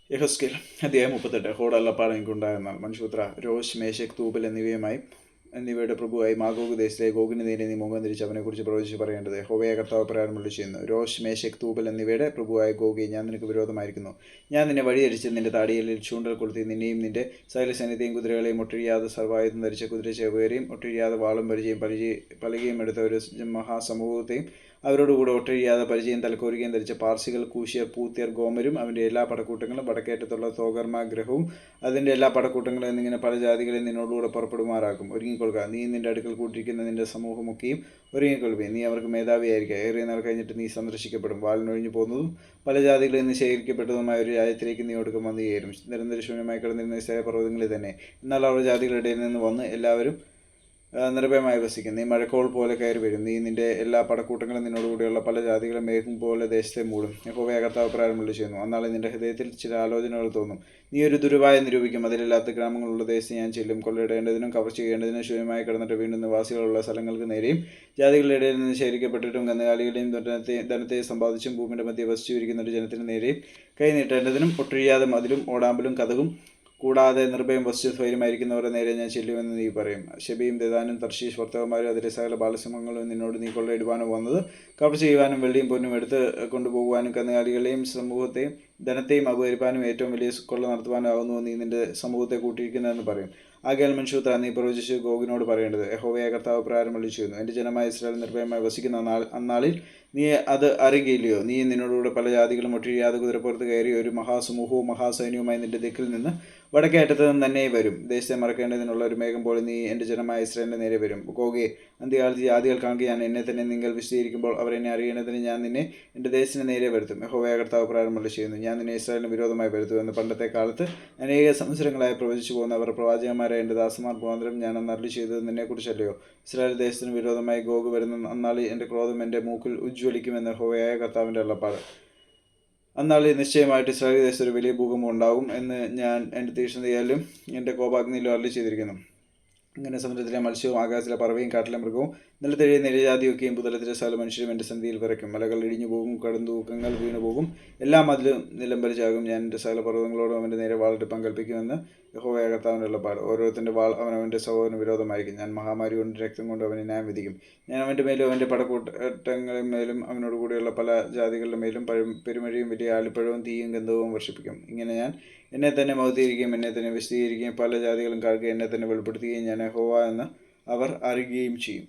യഹസ്കേൽ അധ്യായം 38. ഹോടല്ലപ്പാട് എനിക്കുണ്ടായിരുന്നാൽ മനുഷ്യപുത്ര, രോഷ്, Meshach, Tubal എന്നിവയുടെ പ്രഭുവായി Magog ദേശത്തിലെ ഗോഗിന് നേരെ നീ മുഖം തിരിച്ച് അവനെക്കുറിച്ച് പ്രവചിച്ച് പറയേണ്ടത് യഹോവയായ കർത്താവ് പ്രകാരമുള്ള ചെയ്യുന്നു. രോഷ്, മേശക്, തൂബൽ എന്നിവയുടെ പ്രഭുവായ ഗോഗെ, ഞാൻ നിനക്ക് വിരോധമായിരിക്കുന്നു. ഞാൻ നിന്നെ വഴിയരിച്ച് നിന്റെ താടിയലിൽ ചൂണ്ടൽ കൊളുത്തി നിന്നെയും നിന്റെ സകല സൈന്യത്തെയും കുതിരകളെയും ഒട്ടിഴിയാതെ സർവായുധം ധരിച്ച കുതിരച്ചേവകരെയും ഒട്ടിഴിയാതെ വാളും പലകയും എടുത്ത ഒരു മഹാസമൂഹത്തെയും അവരോടുകൂടെ ഒട്ടഴിയാതെ പരിചയം തലക്കോരുകയും ധരിച്ച പാർസികൾ, കൂശ്യർ, പൂത്യർ, ഗോമരും അവൻ്റെ എല്ലാ പടക്കൂട്ടങ്ങളും, വടക്കേറ്റത്തുള്ള തോഗർമാഗ്രഹവും അതിൻ്റെ എല്ലാ പടക്കൂട്ടങ്ങളും എന്നിങ്ങനെ പല ജാതികളെ നിന്നോടുകൂടെ പുറപ്പെടുമാറാക്കും. ഒരുങ്ങിക്കൊള്ളുക, നീ നിന്റെ അടുക്കൽ കൂട്ടിരിക്കുന്ന നിന്റെ സമൂഹമൊക്കെയും ഒരുങ്ങിക്കൊള്ളുകയും നീ അവർക്ക് മേധാവിയായിരിക്കുക. ഏറിയ നാൾ കഴിഞ്ഞിട്ട് നീ സന്ദർശിക്കപ്പെടും. വാളിനൊഴിഞ്ഞു പോകുന്നതും പല ജാതികളിൽ നിന്ന് ശേഖരിക്കപ്പെട്ടതുമായ ഒരു രാജ്യത്തിലേക്ക് നീ ഒടുക്കം വന്നു ചേരും. നിരന്തര ശൂന്യമായി കിടന്നിരുന്ന ഇസ്രായേൽ പർവ്വതങ്ങളിൽ തന്നെ. എന്നാൽ അവർ ജാതികളുടെ ഇടയിൽ നിന്ന് വന്ന് എല്ലാവരും നിർഭയമായി വസിക്കും. നീ മഴക്കോൾ പോലെ കയറി വരും. നീ നിന്റെ എല്ലാ പടക്കൂട്ടങ്ങളും നിന്നോടുകൂടിയുള്ള പല ജാതികളും മേഘം പോലെ ദേശത്തെ മൂടും. യഹോവയായ കർത്താവ് പ്രകാരമുള്ള ചെയ്യുന്നു. എന്നാൽ നിന്റെ ഹൃദയത്തിൽ ചില ആലോചനകൾ തോന്നും. നീ ഒരു ദുരുപായം നിരൂപിക്കും. അതിലില്ലാത്ത ഗ്രാമങ്ങളുള്ള ദേശത്ത് ഞാൻ ചെല്ലും. കൊള്ളയിടേണ്ടതിനും കവർച്ച ചെയ്യേണ്ടതിനും ശൂന്യമായി കിടന്നിട്ട് വീണ്ടും നിവാസികളുള്ള സ്ഥലങ്ങൾക്ക് നേരെയും ജാതികളുടെ ഇടയിൽ നിന്ന് ശേഖരിക്കപ്പെട്ടിട്ടും കന്നുകാലികളെയും ധനത്തെ സമ്പാദിച്ചും ഭൂമിയുടെ മധ്യ വസിച്ചിരിക്കുന്ന ഒരു ജനത്തിന് നേരെയും കൈ നീട്ടേണ്ടതിനും ഒട്ടൊഴിയാതെ മതിലും ഓടാമ്പലും കതകും കൂടാതെ നിർഭയം വസിച്ച് സ്വൈര്യമായിരിക്കുന്നവരുടെ നേരെ ഞാൻ ചെല്ലുമെന്ന് നീ പറയും. ശെബയും ദെദാനും തർശീഷ് വർത്തകന്മാരും അതിലെ സകല ബാലസിംഹങ്ങളും നിന്നോട് നീ കൊള്ളയിടുവാനോ വന്നത് കവർച്ച ചെയ്യുവാനും വെള്ളിയും പൊന്നും എടുത്ത് കൊണ്ടുപോകുവാനും കന്നുകാലികളെയും സമൂഹത്തെയും ധനത്തെയും അപഹരിപ്പാനും ഏറ്റവും വലിയ കൊള്ള നടത്തുവാനാകുന്നു നീ നിന്റെ സമൂഹത്തെ കൂട്ടിയിരിക്കുന്നതെന്ന് പറയും. ആകയാൽ മനുഷ്യപുത്രാ, നീ പ്രവചിച്ച് ഗോഗിനോട് പറയേണ്ടത് യഹോവയായ കർത്താവ് പ്രകാരം അരുളിച്ചെയ്യുന്നു. എൻ്റെ ജനമായ ഇസ്രായേൽ നിർഭയമായി വസിക്കുന്ന അന്നാളിൽ നീ അത് അറിയുകയില്ലയോ? നീ നിന്നോടുകൂടെ പല ജാതികളും ഒട്ടിഴിയാതെ കുതിരപ്പുറത്ത് കയറി ഒരു മഹാസമൂഹവും മഹാസൈന്യവുമായി നിന്റെ ദിക്കിൽ നിന്ന് വടക്കേ അറ്റത്ത് നിന്ന് തന്നെ വരും. ദേശത്തെ മറക്കേണ്ടതിനുള്ള ഒരു മേഘം പോലെ നീ എൻ്റെ ജനമായ ഇസ്രായേലിൻ്റെ നേരെ വരും. ഗോഗേ, അന്ത്യകാലത്ത് ജാതികൾ കാണുക ഞാൻ എന്നെ തന്നെ നിങ്ങൾ വിശദീകരിക്കുമ്പോൾ അവർ എന്നെ അറിയേണ്ടതിന് ഞാൻ നിന്നെ എൻ്റെ ദേശത്തിന് നേരെ വരുത്തും. യഹോവയായ കർത്താവ് പ്രകാരമുള്ള ചെയ്യുന്നു. ഞാൻ നിന്നെ ഇസ്രായേലിന് വിരോധമായി വരുത്തും എന്ന് പണ്ടത്തെ കാലത്ത് അനേക സംവത്സരങ്ങളായി പ്രവചിച്ചു പോകുന്ന അവർ പ്രവാചകന്മാരായ എൻ്റെ ദാസന്മാർ മുഖാന്തരം ഞാൻ അന്ന് അരുളി ചെയ്തത് നിന്നെക്കുറിച്ചല്ലയോ? ഇസ്രായേൽ ദേശത്തിന് വിരോധമായി ഗോഗ് വരുന്ന അന്നാളിൽ എൻ്റെ ക്രോധം എൻ്റെ മൂക്കിൽ ഉജ്ജ്വലിക്കുമെന്ന് യഹോവയായ കർത്താവിൻ്റെ അരുളപ്പാട്. അന്നാളിൽ നിശ്ചയമായിട്ട് ഇസ്രായേൽ ദേശത്ത് ഒരു വലിയ ഭൂകമ്പം ഉണ്ടാകും എന്ന് ഞാൻ എൻ്റെ തീക്ഷ്ണതയാലും എൻ്റെ കോപാഗ്നിയിലും അരുളി ചെയ്തിരിക്കുന്നു. അങ്ങനെ സമുദ്രത്തിലെ മത്സ്യവും ആകാശത്തിലെ പറവയും കാട്ടിലെ മൃഗവും നിലത്തെഴിയുന്ന ഇഴജാതിയൊക്കെയും ഭൂതലത്തിലെ സകല മനുഷ്യരും എൻ്റെ സന്ധിയിൽ വിറയ്ക്കും. മലകൾ ഇടിഞ്ഞു പോകും, കടന്തൂക്കങ്ങൾ വീണു പോകും, എല്ലാ മതിലും നിലംപരിച്ചാകും. ഞാൻ എൻ്റെ സകല പർവ്വതങ്ങളോടും അവൻ്റെ നേരെ വാളെടുപ്പാൻ കൽപ്പിക്കുമെന്ന് യഹോവയായ കർത്താവിൻ്റെ അരുളപ്പാട്. ഓരോരുത്തൻ്റെ വാൾ അവനവൻ്റെ സഹോദരന് വിരോധമായിരിക്കും. ഞാൻ മഹാമാരി കൊണ്ട് രക്തം കൊണ്ട് അവനെ ന്യായം വിധിക്കും. ഞാൻ അവൻ്റെ മേലും അവൻ്റെ പടക്കൂട്ടങ്ങളുടെ മേലും അവനോട് കൂടിയുള്ള പല ജാതികളുടെ മേലും പെരുമഴയും വലിയ ആലിപ്പഴവും തീയും ഗന്ധവും വർഷിപ്പിക്കും. ഇങ്ങനെ ഞാൻ എന്നെ തന്നെ മഹത്വീകരിക്കുകയും എന്നെ തന്നെ വിശദീകരിക്കുകയും പല ജാതികളും കാഴ്ച എന്നെ തന്നെ വെളിപ്പെടുത്തുകയും ഞാൻ യഹോവ എന്ന് അവർ അറിയുകയും ചെയ്യും.